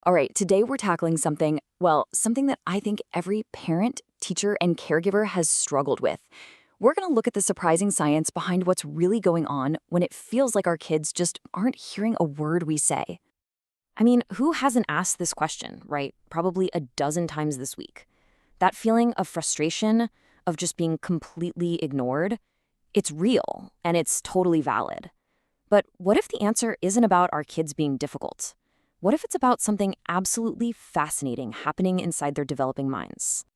All right, today we're tackling something, well, something that I think every parent, teacher, and caregiver has struggled with. We're going to look at the surprising science behind what's really going on when it feels like our kids just aren't hearing a word we say. I mean, who hasn't asked this question, right? Probably a dozen times this week. That feeling of frustration, of just being completely ignored, it's real and it's totally valid. But what if the answer isn't about our kids being difficult? What if it's about something absolutely fascinating happening inside their developing minds?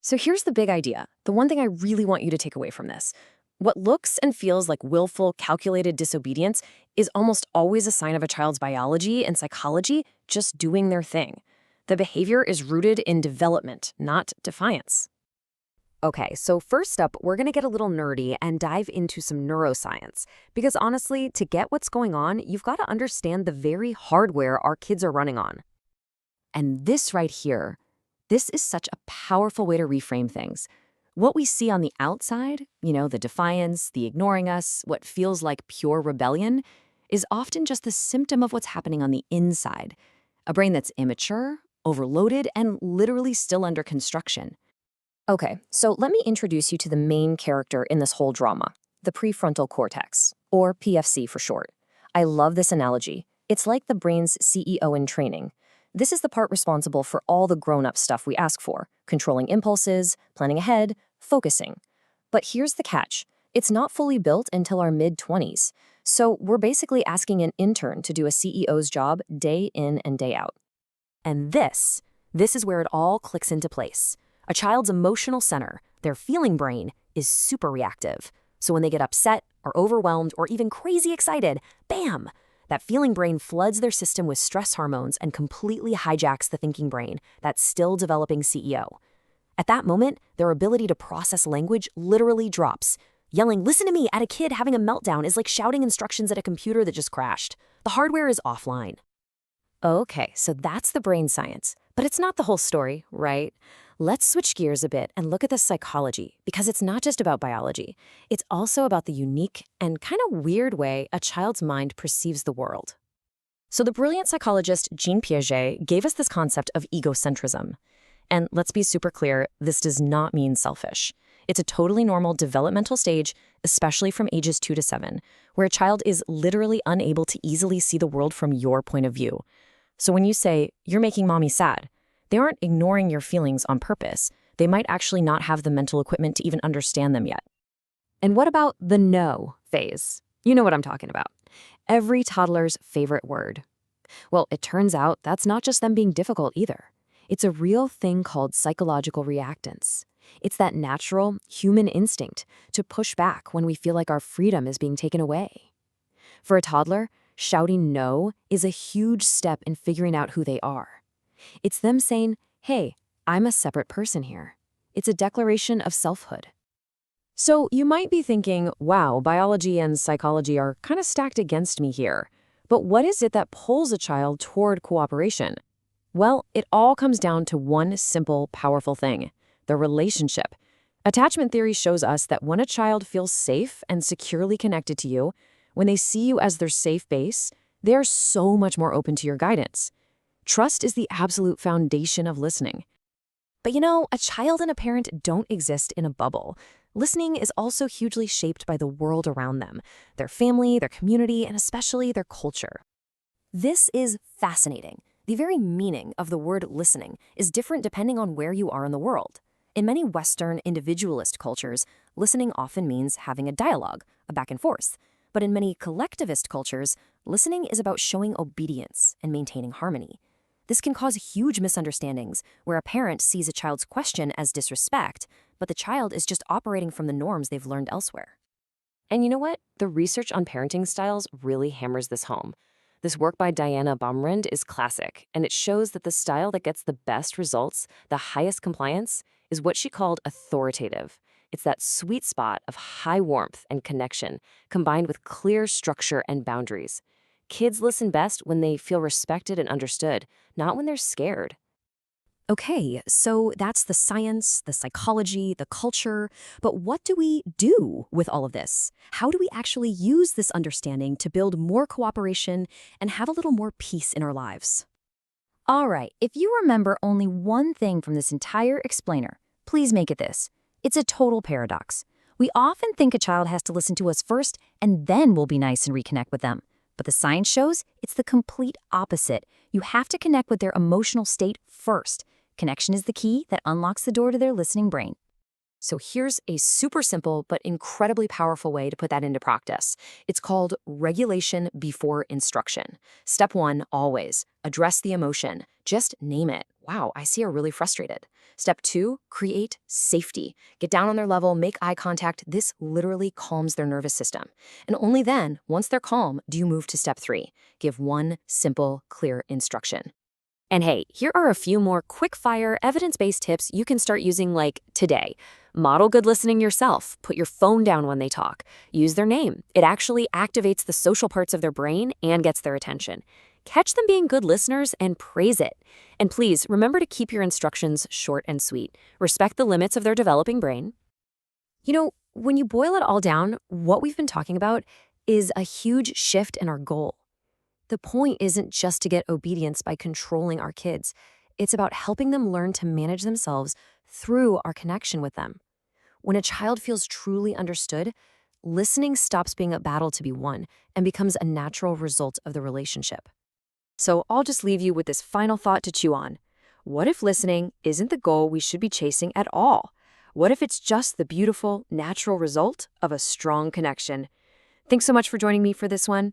So here's the big idea, the one thing I really want you to take away from this. What looks and feels like willful, calculated disobedience is almost always a sign of a child's biology and psychology just doing their thing. The behavior is rooted in development, not defiance. Okay, so first up, we're going to get a little nerdy and dive into some neuroscience. Because honestly, to get what's going on, you've got to understand the very hardware our kids are running on. And this right here, this is such a powerful way to reframe things. What we see on the outside, the defiance, the ignoring us, what feels like pure rebellion, is often just the symptom of what's happening on the inside. A brain that's immature, overloaded, and literally still under construction. Okay, so let me introduce you to the main character in this whole drama, the prefrontal cortex, or PFC for short. I love this analogy. It's like the brain's CEO in training. This is the part responsible for all the grown-up stuff we ask for, controlling impulses, planning ahead, focusing. But here's the catch. It's not fully built until our mid-20s. So we're basically asking an intern to do a CEO's job day in and day out. And this is where it all clicks into place. A child's emotional center, their feeling brain, is super reactive. So when they get upset or overwhelmed or even crazy excited, bam! That feeling brain floods their system with stress hormones and completely hijacks the thinking brain, that still developing CEO. At that moment, their ability to process language literally drops. Yelling, "Listen to me," at a kid having a meltdown is like shouting instructions at a computer that just crashed. The hardware is offline. Okay, so that's the brain science. But it's not the whole story, right? Let's switch gears a bit and look at the psychology, because it's not just about biology. It's also about the unique and kind of weird way a child's mind perceives the world. So the brilliant psychologist Jean Piaget gave us this concept of egocentrism. And let's be super clear, this does not mean selfish. It's a totally normal developmental stage, especially from ages 2 to 7, where a child is literally unable to easily see the world from your point of view. So when you say, "You're making mommy sad," they aren't ignoring your feelings on purpose. They might actually not have the mental equipment to even understand them yet. And what about the no phase? You know what I'm talking about. Every toddler's favorite word. Well, it turns out that's not just them being difficult either. It's a real thing called psychological reactance. It's that natural human instinct to push back when we feel like our freedom is being taken away. For a toddler, shouting no is a huge step in figuring out who they are. It's them saying, "Hey, I'm a separate person here." It's a declaration of selfhood. So you might be thinking, wow, biology and psychology are kind of stacked against me here. But what is it that pulls a child toward cooperation? Well, it all comes down to one simple, powerful thing: the relationship. Attachment theory shows us that when a child feels safe and securely connected to you, when they see you as their safe base, they're so much more open to your guidance. Trust is the absolute foundation of listening. But a child and a parent don't exist in a bubble. Listening is also hugely shaped by the world around them, their family, their community, and especially their culture. This is fascinating. The very meaning of the word listening is different depending on where you are in the world. In many Western individualist cultures, listening often means having a dialogue, a back and forth. But in many collectivist cultures, listening is about showing obedience and maintaining harmony. This can cause huge misunderstandings, where a parent sees a child's question as disrespect, but the child is just operating from the norms they've learned elsewhere. And you know what? The research on parenting styles really hammers this home. This work by Diana Baumrind is classic, and it shows that the style that gets the best results, the highest compliance, is what she called authoritative. It's that sweet spot of high warmth and connection, combined with clear structure and boundaries. Kids listen best when they feel respected and understood, not when they're scared. Okay, so that's the science, the psychology, the culture. But what do we do with all of this? How do we actually use this understanding to build more cooperation and have a little more peace in our lives? All right, if you remember only one thing from this entire explainer, please make it this. It's a total paradox. We often think a child has to listen to us first, and then we'll be nice and reconnect with them. But the science shows it's the complete opposite. You have to connect with their emotional state first. Connection is the key that unlocks the door to their listening brain. So here's a super simple but incredibly powerful way to put that into practice. It's called regulation before instruction. Step 1, always, address the emotion. Just name it. Wow, I see her really frustrated. Step 2, create safety. Get down on their level, make eye contact. This literally calms their nervous system. And only then, once they're calm, do you move to step 3. Give one simple, clear instruction. And hey, here are a few more quick-fire, evidence-based tips you can start using like today. Model good listening yourself. Put your phone down when they talk. Use their name. It actually activates the social parts of their brain and gets their attention. Catch them being good listeners and praise it. And please, remember to keep your instructions short and sweet. Respect the limits of their developing brain. You know, when you boil it all down, what we've been talking about is a huge shift in our goal. The point isn't just to get obedience by controlling our kids. It's about helping them learn to manage themselves through our connection with them. When a child feels truly understood, listening stops being a battle to be won and becomes a natural result of the relationship. So I'll just leave you with this final thought to chew on. What if listening isn't the goal we should be chasing at all? What if it's just the beautiful, natural result of a strong connection? Thanks so much for joining me for this one.